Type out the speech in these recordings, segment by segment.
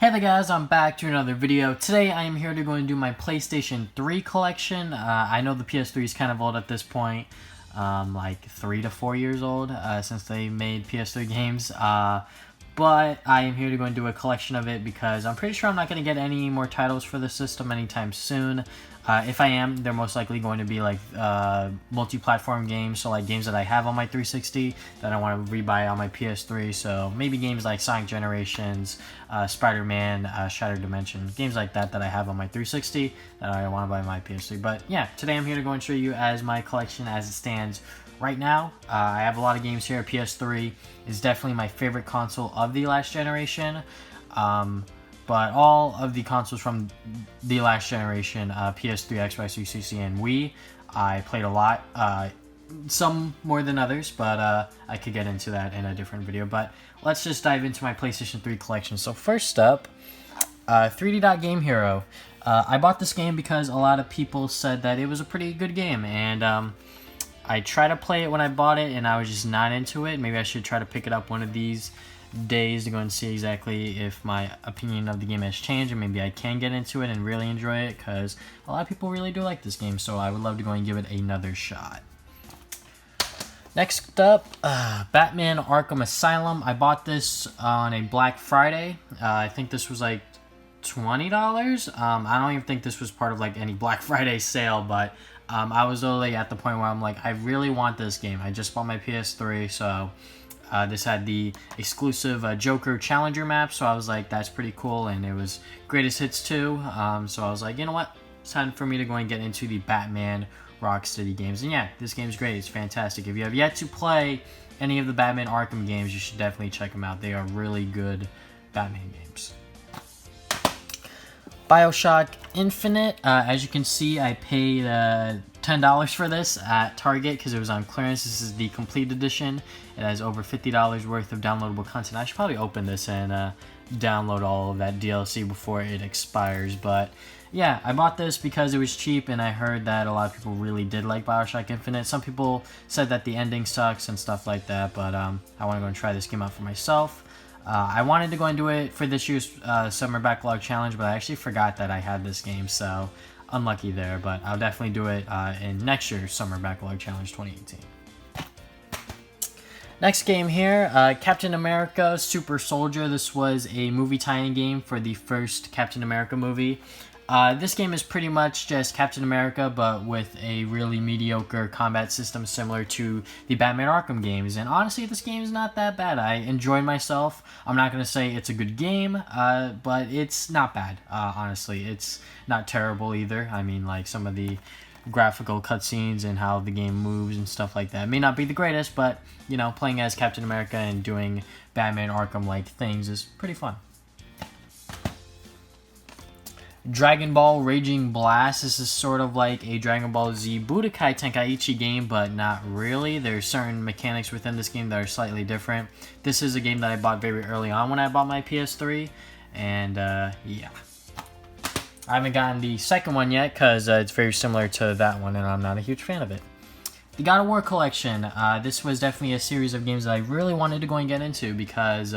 Hey there guys, I'm back to another video. Today I am here to go and do my PlayStation 3 collection. I know the PS3 is kind of old at this point, like 3 to 4 years old since they made PS3 games. But I am here to go and do a collection of it because I'm pretty sure I'm not going to get any more titles for the system anytime soon. If I am, they're most likely going to be like multi-platform games, so like games that I have on my 360 that I want to rebuy on my PS3. So maybe games like Sonic Generations, SpiderMan, Shattered Dimension, games like that that I have on my 360 that I want to buy on my PS3. But yeah, today I'm here to go and show you as my collection as it stands right now. I have a lot of games here. PS3 is definitely my favorite console of the last generation. But all of the consoles from the last generation, PS3, Xbox 360, and Wii, I played a lot. Some more than others, but I could get into that in a different video. But let's just dive into my PlayStation 3 collection. So first up, 3D Dot Game Hero. I bought this game because a lot of people said that it was a pretty good game, and I tried to play it when I bought it, and I was just not into it. Maybe I should try to pick it up one of these days to go and see exactly if my opinion of the game has changed, and maybe I can get into it and really enjoy it, because a lot of people really do like this game, so I would love to go and give it another shot. Next up, Batman Arkham Asylum. I bought this on a Black Friday. I think this was like $20. I don't even think this was part of like any Black Friday sale, but I was literally at the point where I'm like, I really want this game. I just bought my PS3, so this had the exclusive Joker Challenger map, so I was like, that's pretty cool, and it was Greatest Hits 2, so I was like, you know what, it's time for me to go and get into the Batman Rocksteady games. And yeah, this game's great, it's fantastic. If you have yet to play any of the Batman Arkham games, you should definitely check them out. They are really good Batman games. BioShock Infinite. As you can see, I paid $10 for this at Target because it was on clearance. This is the complete edition. It has over $50 worth of downloadable content. I should probably open this and download all of that DLC before it expires. But yeah, I bought this because it was cheap, and I heard that a lot of people really did like BioShock Infinite. Some people said that the ending sucks and stuff like that, but I want to go and try this game out for myself. I wanted to go and do it for this year's Summer Backlog Challenge, but I actually forgot that I had this game, so unlucky there. But I'll definitely do it in next year's Summer Backlog Challenge 2018. Next game here, Captain America Super Soldier. This was a movie tie-in game for the first Captain America movie. This game is pretty much just Captain America, but with a really mediocre combat system similar to the Batman Arkham games. And honestly, this game is not that bad. I enjoyed myself. I'm not going to say it's a good game, but it's not bad, honestly. It's not terrible either. I mean, like, some of the graphical cutscenes and how the game moves and stuff like that may not be the greatest, but, you know, playing as Captain America and doing Batman Arkham-like things is pretty fun. Dragon Ball Raging Blast. This is sort of like a Dragon Ball Z Budokai Tenkaichi game, but not really. There's certain mechanics within this game that are slightly different. This is a game that I bought very early on when I bought my PS3, and yeah. I haven't gotten the second one yet because it's very similar to that one, and I'm not a huge fan of it. The God of War Collection. This was definitely a series of games that I really wanted to go and get into because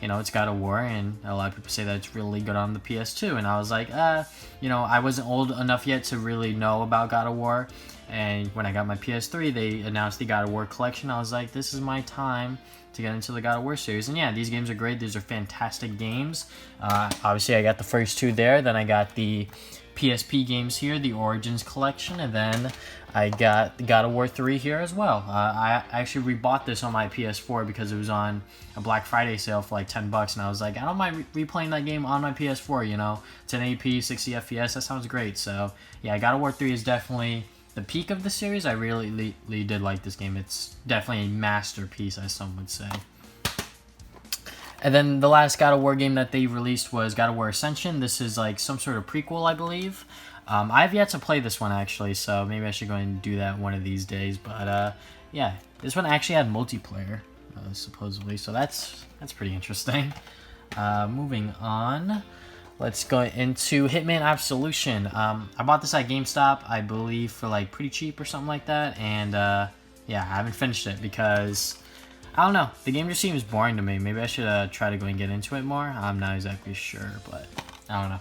you know, it's God of War, and a lot of people say that it's really good on the PS2, and I was like, you know, I wasn't old enough yet to really know about God of War, and when I got my PS3, they announced the God of War Collection. I was like, this is my time to get into the God of War series, and yeah, these games are great. These are fantastic games. Obviously, I got the first two there, then I got the PSP games here, the Origins Collection, and then I got the God of War 3 here as well. I actually rebought this on my PS4 because it was on a Black Friday sale for like $10, and I was like, I don't mind replaying that game on my PS4, you know. 1080p, 60 FPS, that sounds great. So yeah, God of War 3 is definitely the peak of the series. I really did like this game. It's definitely a masterpiece, as some would say. And then the last God of War game that they released was God of War Ascension. This is like some sort of prequel, I believe. I've yet to play this one, actually, so maybe I should go and do that one of these days. But yeah, this one actually had multiplayer, supposedly, so that's pretty interesting. Moving on, let's go into Hitman Absolution. I bought this at GameStop, I believe, for like pretty cheap or something like that, and yeah, I haven't finished it because I don't know. The game just seems boring to me. Maybe I should try to go and get into it more. I'm not exactly sure, but I don't know.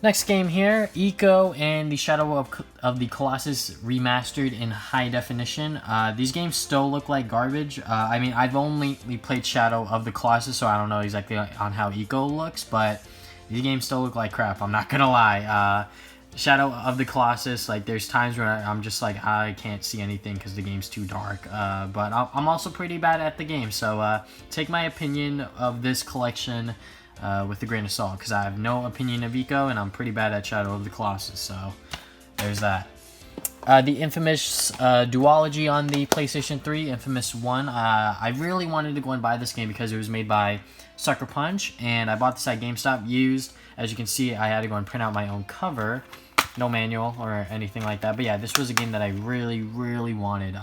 Next game here, Eco and the Shadow of the Colossus remastered in high definition. These games still look like garbage. I mean, I've only played Shadow of the Colossus, so I don't know exactly on how Eco looks, but these games still look like crap. I'm not gonna lie. Shadow of the Colossus, like there's times where I'm just like I can't see anything because the game's too dark. But I'm also pretty bad at the game, so take my opinion of this collection with a grain of salt, because I have no opinion of Eco and I'm pretty bad at Shadow of the Colossus, so there's that. The infamous duology on the PlayStation 3, Infamous 1. I really wanted to go and buy this game because it was made by Sucker Punch, and I bought this at GameStop used. As you can see, I had to go and print out my own cover. No manual or anything like that. But yeah, this was a game that I really, really wanted.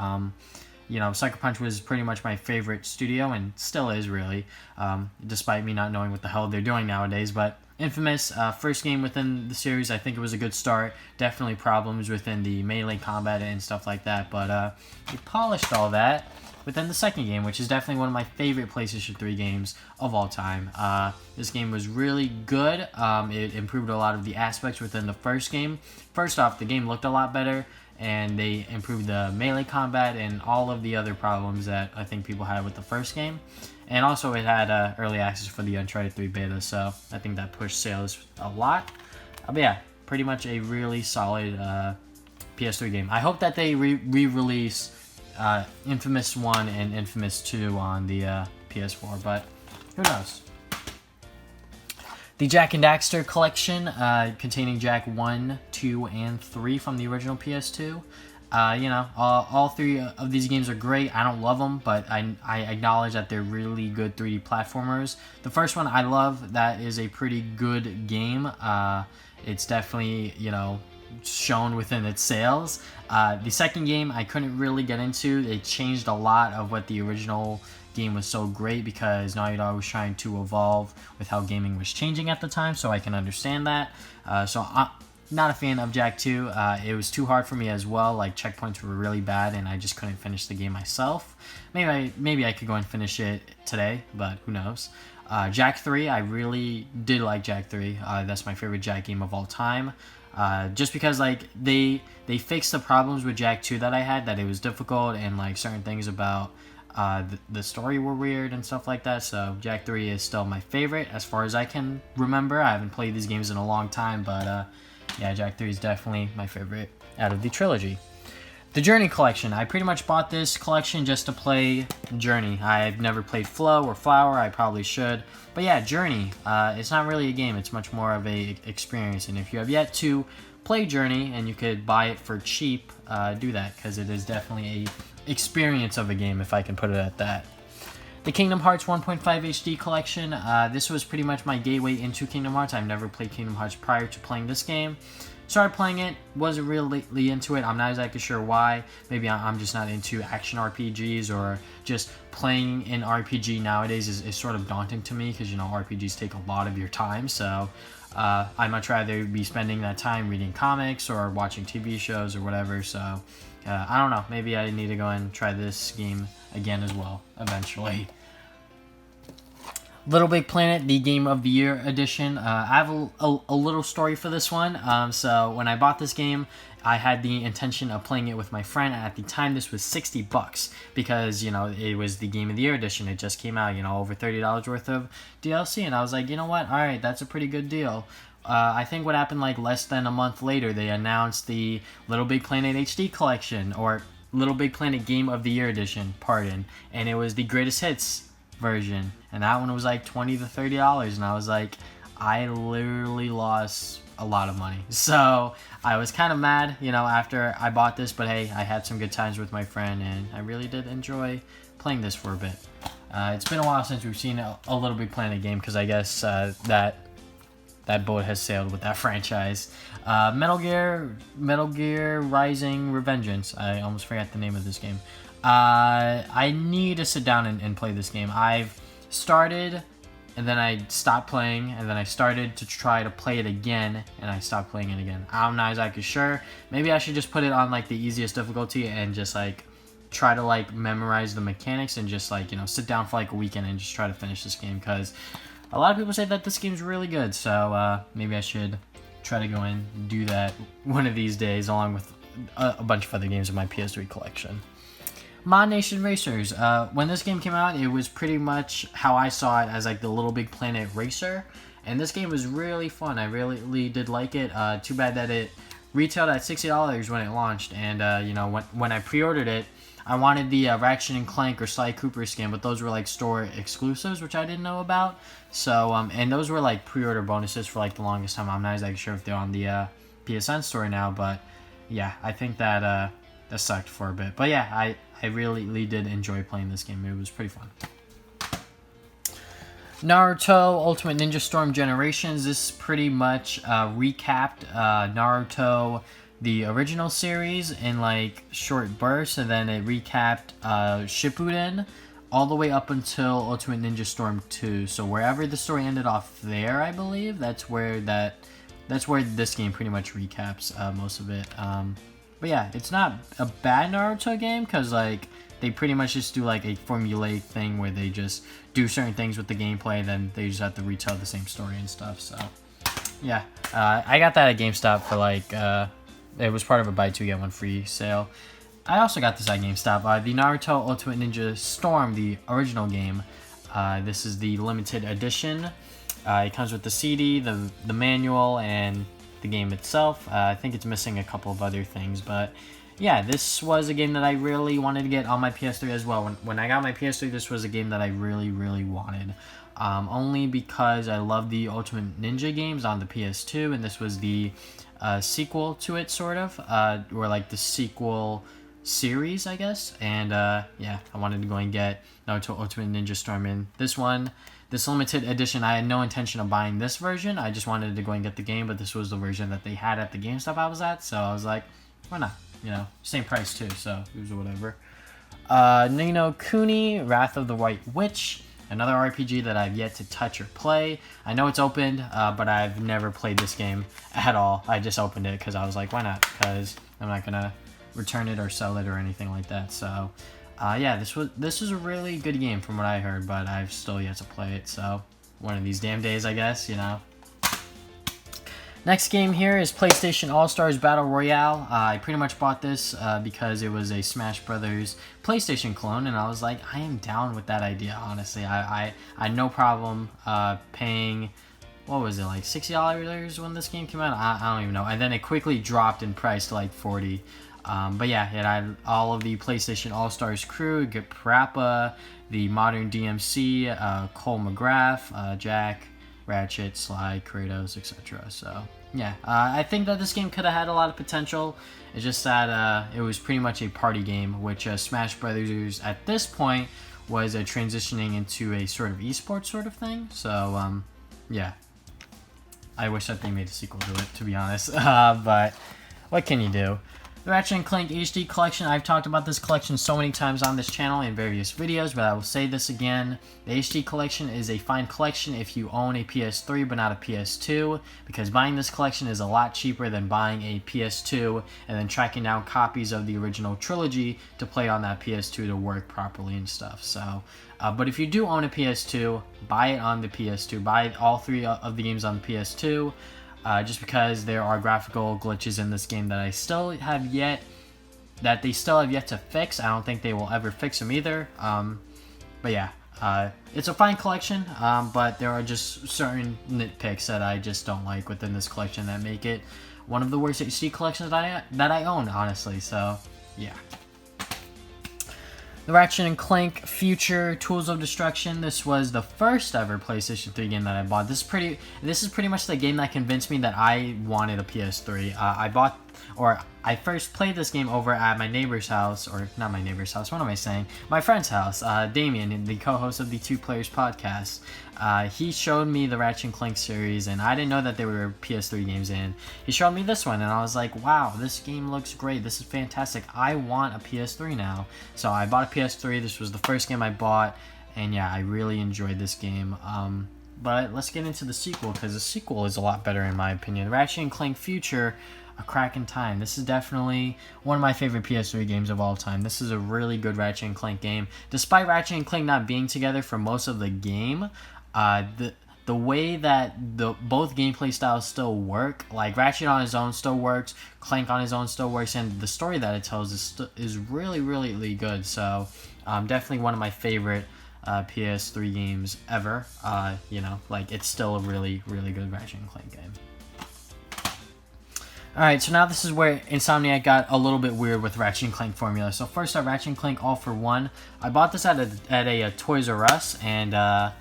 You know, Sucker Punch was pretty much my favorite studio, and still is, really, despite me not knowing what the hell they're doing nowadays. But Infamous, first game within the series, I think it was a good start. Definitely problems within the melee combat and stuff like that, but we polished all that within the second game, which is definitely one of my favorite PlayStation 3 games of all time. This game was really good. It improved a lot of the aspects within the first game. First off, the game looked a lot better, and they improved the melee combat and all of the other problems that I think people had with the first game. And also it had early access for the Uncharted 3 beta, so I think that pushed sales a lot. But yeah, pretty much a really solid PS3 game. I hope that they re-release Infamous 1 and Infamous 2 on the PS4, but who knows. The Jak and Daxter Collection, containing Jak 1, 2, and 3 from the original PS2. You know, all three of these games are great. I don't love them, but I acknowledge that they're really good 3D platformers. The first one I love. That is a pretty good game. It's definitely, you know, shown within its sales. The second game I couldn't really get into. It changed a lot of what the original game was so great, because Naughty Dog was trying to evolve with how gaming was changing at the time, so I can understand that. So I'm not a fan of Jak 2. It was too hard for me as well. Like, checkpoints were really bad and I just couldn't finish the game myself. Maybe I could go and finish it today, but who knows. Jak 3, I really did like Jak 3. That's my favorite Jak game of all time. Just because, like, they fixed the problems with Jak 2 that I had, that it was difficult, and like certain things about the story were weird and stuff like that. So Jak 3 is still my favorite as far as I can remember. I haven't played these games in a long time, but yeah, Jak 3 is definitely my favorite out of the trilogy. The Journey Collection. I pretty much bought this collection just to play Journey. I've never played Flow or Flower. I probably should. But yeah, Journey. It's not really a game. It's much more of a experience. And if you have yet to play Journey and you could buy it for cheap, do that, because it is definitely a experience of a game, if I can put it at that. The Kingdom Hearts 1.5 HD Collection. This was pretty much my gateway into Kingdom Hearts. I've never played Kingdom Hearts prior to playing this game. Started playing it, wasn't really into it. I'm not exactly sure why. Maybe I'm just not into action RPGs, or just playing an RPG nowadays is sort of daunting to me, because, you know, RPGs take a lot of your time. So I'd much rather be spending that time reading comics or watching TV shows or whatever. So I don't know. Maybe I need to go and try this game again as well eventually. Little Big Planet, the Game of the Year edition. I have a little story for this one. So when I bought this game, I had the intention of playing it with my friend. At the time, this was $60 because, you know, it was the Game of the Year edition. It just came out, you know, over $30 worth of DLC. And I was like, you know what? All right, that's a pretty good deal. I think what happened, like, less than a month later, they announced the Little Big Planet HD Collection, or Little Big Planet Game of the Year edition, pardon. And it was the Greatest Hits version, and that one was like $20 to $30, and I was like, I literally lost a lot of money. So I was kind of mad, you know, after I bought this, but hey, I had some good times with my friend, and I really did enjoy playing this for a bit. It's been a while since we've seen a Little Big Planet game, because I guess that boat has sailed with that franchise. Metal Gear Rising Revengeance. I almost forgot the name of this game. I need to sit down and play this game. I've started, and then I stopped playing, and then I started to try to play it again, and I stopped playing it again. I'm not exactly sure. Maybe I should just put it on, like, the easiest difficulty and just, like, try to like memorize the mechanics and just like, you know, sit down for like a weekend and just try to finish this game, because a lot of people say that this game's really good. So maybe I should try to go and do that one of these days, along with a bunch of other games in my PS3 collection. ModNation Racers. When this game came out, it was pretty much how I saw it, as like the Little Big Planet racer. And this game was really fun. I really did like it. Too bad that it retailed at $60 when it launched. And, you know, when I pre-ordered it, I wanted the Ratchet Clank or Sly Cooper skin, but those were like store exclusives, which I didn't know about. So, and those were like pre-order bonuses for like the longest time. I'm not exactly sure if they're on the PSN store now, but yeah, I think that that sucked for a bit. But yeah, I really did enjoy playing this game. It was pretty fun. Naruto Ultimate Ninja Storm Generations. This pretty much recapped Naruto, the original series, in like short bursts, and then it recapped Shippuden all the way up until Ultimate Ninja Storm 2. So wherever the story ended off there, I believe that's where this game pretty much recaps most of it. But yeah, it's not a bad Naruto game, because like they pretty much just do like a formulaic thing where they just do certain things with the gameplay, and then they just have to retell the same story and stuff. So yeah, I got that at GameStop for like it was part of a buy two get one free sale. I also got this at GameStop. The Naruto Ultimate Ninja Storm, the original game. This is the limited edition. It comes with the CD, the manual, and the game itself. I think it's missing a couple of other things, but yeah, this was a game that I really wanted to get on my PS3 as well. When I got my PS3, this was a game that I really wanted. Only because I love the Ultimate Ninja games on the PS2, and this was the sequel to it, sort of, or like the sequel series, I guess. And yeah, I wanted to go and get Naruto Ultimate Ninja Storm in. This limited edition, I had no intention of buying this version. I just wanted to go and get the game, but this was the version that they had at the GameStop I was at, so I was like, why not? You know, same price too, so it was whatever. Ni no Kuni, Wrath of the White Witch, another RPG that I've yet to touch or play. I know it's opened, but I've never played this game at all. I just opened it because I was like, why not? Because I'm not gonna return it or sell it or anything like that. So yeah, this was a really good game from what I heard, but I've still yet to play it. So one of these damn days, I guess, you know. Next game here is PlayStation AllStars Battle Royale. I pretty much bought this because it was a Smash Brothers PlayStation clone, and I was like, I am down with that idea, honestly. I had no problem paying, what was it, like $60 when this game came out? I don't even know. And then it quickly dropped in price to like $40. But yeah, it had all of the PlayStation All-Stars crew, get Parappa, the modern DMC, Cole McGrath, Jak, Ratchet, Sly, Kratos, etc. So yeah, I think that this game could have had a lot of potential. It's just that it was pretty much a party game, which Smash Brothers at this point was transitioning into a sort of esports sort of thing. So yeah, I wish that they made a sequel to it, to be honest. But what can you do? The Ratchet Clank HD Collection. I've talked about this collection so many times on this channel in various videos, but I will say this again. The HD Collection is a fine collection if you own a PS3 but not a PS2, because buying this collection is a lot cheaper than buying a PS2 and then tracking down copies of the original trilogy to play on that PS2 to work properly and stuff. So, but if you do own a PS2, buy it on the PS2. Buy all three of the games on the PS2. Just because there are graphical glitches in this game that they still have yet to fix. I don't think they will ever fix them either. But yeah, it's a fine collection, but there are just certain nitpicks that I just don't like within this collection that make it one of the worst HD collections that I own, honestly. So yeah. The Ratchet & Clank Future Tools of Destruction. This was the first ever PlayStation 3 game that I bought. This is pretty much the game that convinced me that I wanted a PS3. I first played this game over at my neighbor's house, or not my neighbor's house, what am I saying? My friend's house, Damien, the co-host of the Two Players podcast. He showed me the Ratchet & Clank series, and I didn't know that there were PS3 games in. He showed me this one, and I was like, wow, this game looks great. This is fantastic. I want a PS3 now. So I bought a PS3. This was the first game I bought, and yeah, I really enjoyed this game. But let's get into the sequel, because the sequel is a lot better in my opinion. Ratchet & Clank Future A Crack in Time. This is definitely one of my favorite PS3 games of all time. This is a really good Ratchet and Clank game. Despite Ratchet and Clank not being together for most of the game, the way that both gameplay styles still work, like Ratchet on his own still works, Clank on his own still works, and the story that it tells is really, really good. So definitely one of my favorite PS3 games ever. You know, like it's still a really good Ratchet and Clank game. Alright, so now this is where Insomniac got a little bit weird with Ratchet and Clank formula. So first up, Ratchet and Clank All for One. I bought this at a Toys R Us, and I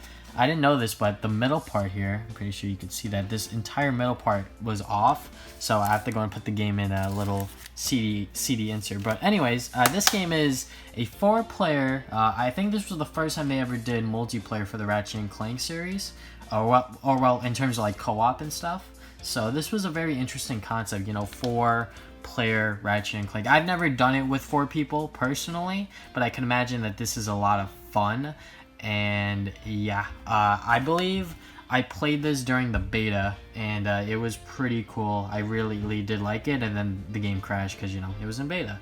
didn't know this, but the middle part here, I'm pretty sure you can see that this entire middle part was off. So I have to go and put the game in a little CD insert. But anyways, this game is a 4-player. I think this was the first time they ever did multiplayer for the Ratchet and Clank series, or well, in terms of like co-op and stuff. So this was a very interesting concept, you know, 4-player Ratchet and Clank. I've never done it with 4 people personally, but I can imagine that this is a lot of fun. And yeah, I believe I played this during the beta, and it was pretty cool. I really did like it, and then the game crashed because, you know, it was in beta.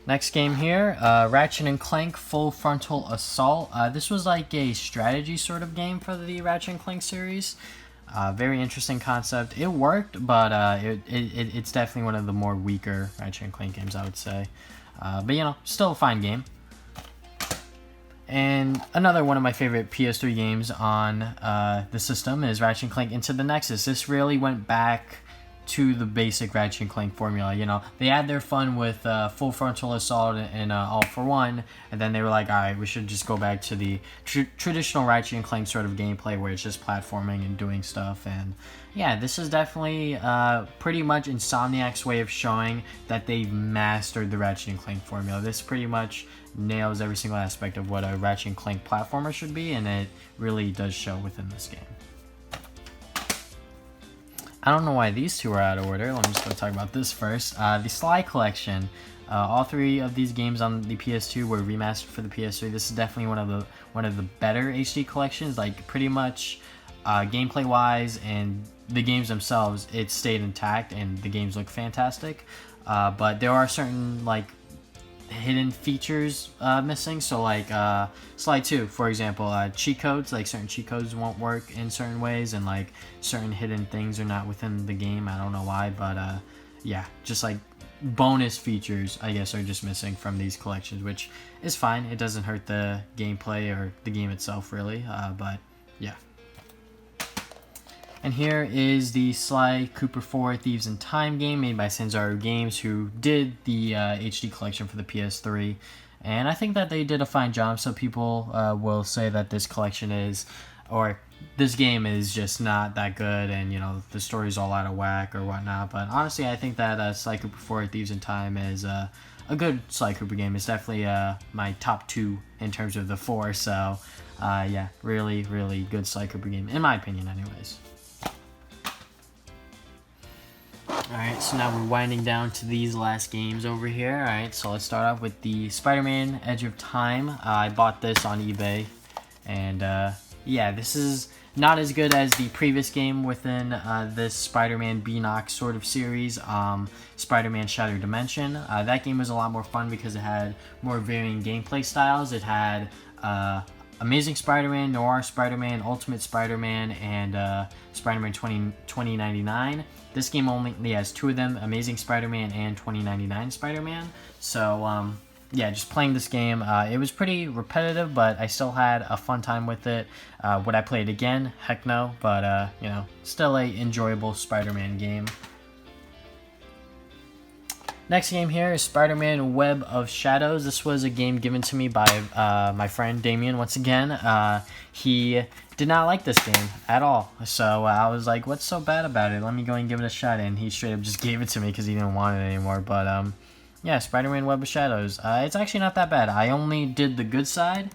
Next game here, Ratchet and Clank Full Frontal Assault. This was like a strategy sort of game for the Ratchet and Clank series. Very interesting concept. It worked, but it's definitely one of the more weaker Ratchet and Clank games, I would say. But you know, still a fine game. And another one of my favorite PS3 games on the system is Ratchet and Clank Into the Nexus. This really went back to the basic Ratchet and Clank formula. You know, they had their fun with Full Frontal Assault and All for One, and then they were like, all right, we should just go back to the traditional Ratchet and Clank sort of gameplay where it's just platforming and doing stuff. And yeah, this is definitely pretty much Insomniac's way of showing that they've mastered the Ratchet and Clank formula. This pretty much nails every single aspect of what a Ratchet and Clank platformer should be, and it really does show within this game. I don't know why these two are out of order. Let me just go talk about this first. The Sly Collection. All 3 of these games on the PS2 were remastered for the PS3. This is definitely one of the better HD collections. Like pretty much gameplay wise and the games themselves, it stayed intact and the games look fantastic. But there are certain like hidden features missing. So like Sly 2, for example, cheat codes, like certain cheat codes won't work in certain ways, and like certain hidden things are not within the game. I don't know why, but yeah, just like bonus features, I guess, are just missing from these collections, which is fine. It doesn't hurt the gameplay or the game itself really, but yeah. And here is the Sly Cooper 4 Thieves in Time game made by Sanzaru Games, who did the HD collection for the PS3. And I think that they did a fine job. So people will say that this collection is, or this game is just not that good, and you know, the story's all out of whack or whatnot. But honestly, I think that Sly Cooper 4 Thieves in Time is a good Sly Cooper game. It's definitely my top 2 in terms of the 4. So yeah, really good Sly Cooper game, in my opinion anyways. Alright, so now we're winding down to these last games over here. Alright, so let's start off with the Spider-Man Edge of Time. I bought this on eBay, and yeah, this is not as good as the previous game within this Spider-Man B-Knock sort of series, Spider-Man Shattered Dimension. That game was a lot more fun because it had more varying gameplay styles. It had Amazing Spider-Man, Noir Spider-Man, Ultimate Spider-Man, and Spider-Man 2099. This game only has 2 of them, Amazing Spider-Man and 2099 Spider-Man. So yeah, just playing this game, it was pretty repetitive, but I still had a fun time with it. Would I play it again? Heck no, but you know, still a enjoyable Spider-Man game. Next game here is SpiderMan Web of Shadows. This was a game given to me by my friend Damien once again. He did not like this game at all. So I was like, what's so bad about it? Let me go and give it a shot. And he straight up just gave it to me because he didn't want it anymore. But yeah, SpiderMan Web of Shadows. It's actually not that bad. I only did the good side.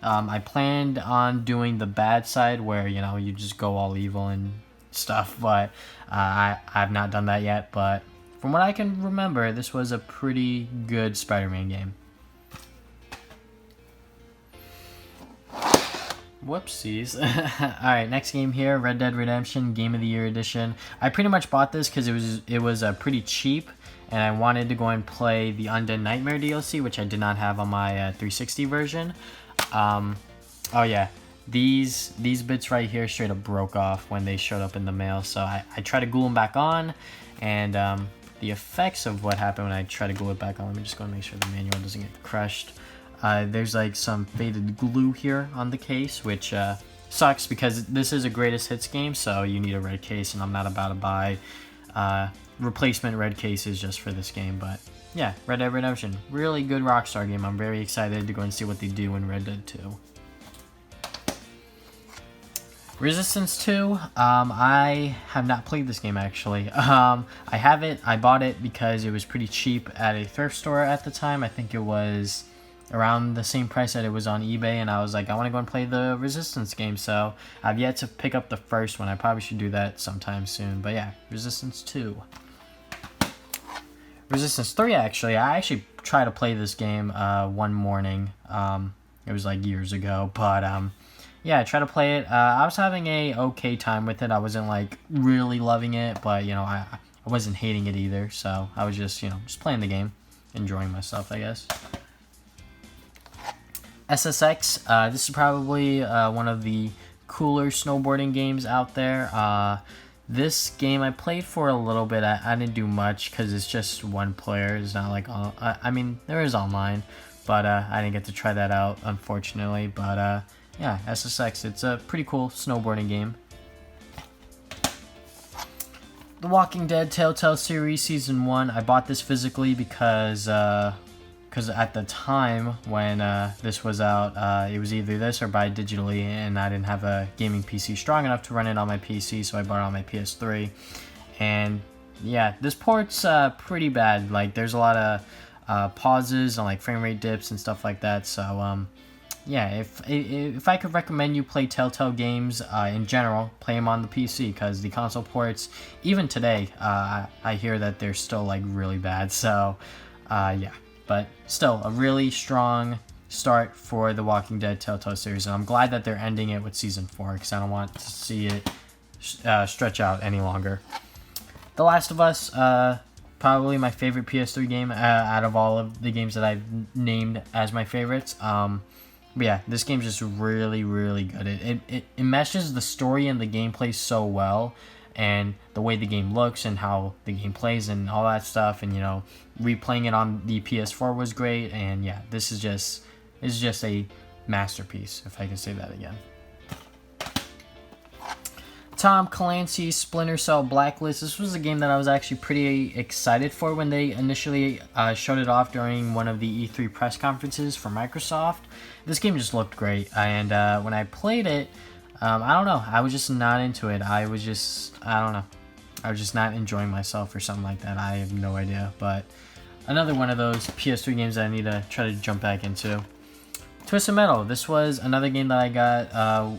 I planned on doing the bad side where, you know, you just go all evil and stuff. But I've not done that yet. But from what I can remember, this was a pretty good Spider-Man game. Whoopsies. Alright, next game here, Red Dead Redemption Game of the Year Edition. I pretty much bought this because it was pretty cheap, and I wanted to go and play the Undead Nightmare DLC, which I did not have on my 360 version. Oh yeah, these bits right here straight up broke off when they showed up in the mail, so I tried to glue them back on, and the effects of what happened when I try to glue it back on, let me just go and make sure the manual doesn't get crushed. There's like some faded glue here on the case, which sucks because this is a greatest hits game, so you need a red case, and I'm not about to buy replacement red cases just for this game. But yeah, Red Dead Redemption, really good Rockstar game. I'm very excited to go and see what they do in Red Dead 2. Resistance 2, I have not played this game actually. I have it, I bought it because it was pretty cheap at a thrift store at the time. I think it was around the same price that it was on eBay, and I was like, I want to go and play the Resistance game, so I've yet to pick up the first one. I probably should do that sometime soon, but yeah, Resistance 2. Resistance 3, actually, I actually tried to play this game one morning. It was like years ago, but yeah, I tried to play it. I was having a okay time with it. I wasn't like really loving it, but you know, I wasn't hating it either, so I was just, you know, just playing the game, enjoying myself, I guess. SSX, this is probably one of the cooler snowboarding games out there. This game I played for a little bit. I didn't do much because it's just one player. It's not like, I mean, there is online, but I didn't get to try that out, unfortunately. But yeah, SSX, it's a pretty cool snowboarding game. The Walking Dead Telltale series Season 1, I bought this physically because at the time when this was out, it was either this or buy digitally, and I didn't have a gaming PC strong enough to run it on my PC, so I bought it on my PS3. And yeah, this port's pretty bad. Like, there's a lot of pauses and like frame rate dips and stuff like that, so yeah, if I could recommend you play Telltale games in general, play them on the PC, because the console ports, even today, I hear that they're still like really bad, so yeah. But still, a really strong start for the Walking Dead Telltale series, and I'm glad that they're ending it with Season 4, because I don't want to see it stretch out any longer. The Last of Us, probably my favorite PS3 game out of all of the games that I've named as my favorites. But yeah, this game's just really, really good. It meshes the story and the gameplay so well, and the way the game looks and how the game plays and all that stuff, and you know, replaying it on the PS4 was great. And yeah, this is just a masterpiece, if I can say that again. Tom Clancy's Splinter Cell Blacklist. This was a game that I was actually pretty excited for when they initially showed it off during one of the E3 press conferences for Microsoft. This game just looked great, and when I played it, I don't know, I was just not into it. I don't know, I was just not enjoying myself or something like that. I have no idea, but another one of those PS3 games that I need to try to jump back into. Twisted Metal. This was another game that I got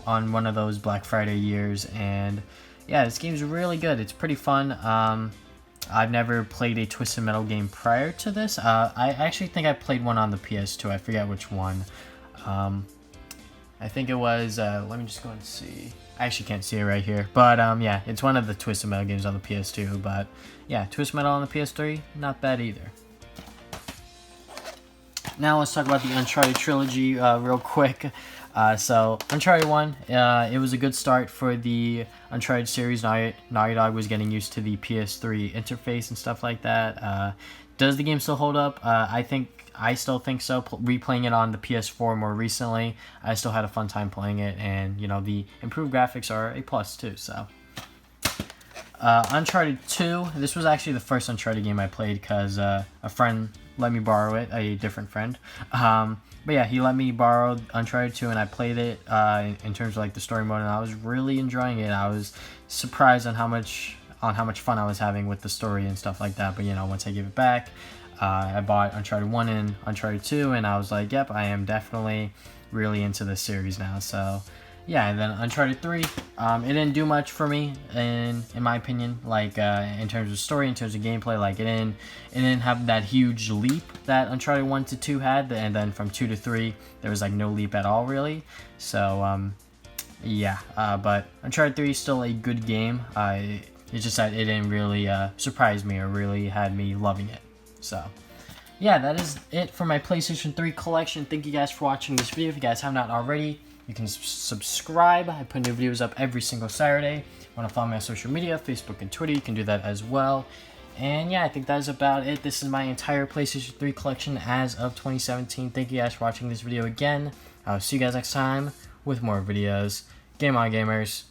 on one of those Black Friday years, and yeah, this game's really good. It's pretty fun. I've never played a Twisted Metal game prior to this. I actually think I played one on the PS2. I forget which one. I think it was, let me just go and see. I actually can't see it right here, but yeah, it's one of the Twisted Metal games on the PS2, but yeah, Twisted Metal on the PS3, not bad either. Now let's talk about the Uncharted trilogy real quick. So Uncharted 1, it was a good start for the Uncharted series. Naughty Dog was getting used to the PS3 interface and stuff like that. Does the game still hold up? I still think so. Replaying it on the PS4 more recently, I still had a fun time playing it, and you know, the improved graphics are a plus too. So Uncharted 2, this was actually the first Uncharted game I played because a friend let me borrow it, a different friend. But yeah, he let me borrow Uncharted 2, and I played it in terms of like the story mode, and I was really enjoying it. I was surprised on how much fun I was having with the story and stuff like that. But you know, once I gave it back, I bought Uncharted 1 and Uncharted 2, and I was like, yep, I am definitely really into this series now. So yeah, and then Uncharted 3, it didn't do much for me in my opinion, like in terms of story, in terms of gameplay. Like it didn't have that huge leap that Uncharted 1 to 2 had, and then from 2 to 3 there was like no leap at all really. So yeah, but Uncharted 3 is still a good game. It's just that it didn't really surprise me or really had me loving it. So, yeah, that is it for my PlayStation 3 collection. Thank you guys for watching this video. If you guys have not already, you can subscribe. I put new videos up every single Saturday. If you want to follow me on social media, Facebook and Twitter, you can do that as well. And yeah, I think that is about it. This is my entire PlayStation 3 collection as of 2017. Thank you guys for watching this video again. I'll see you guys next time with more videos. Game on, gamers.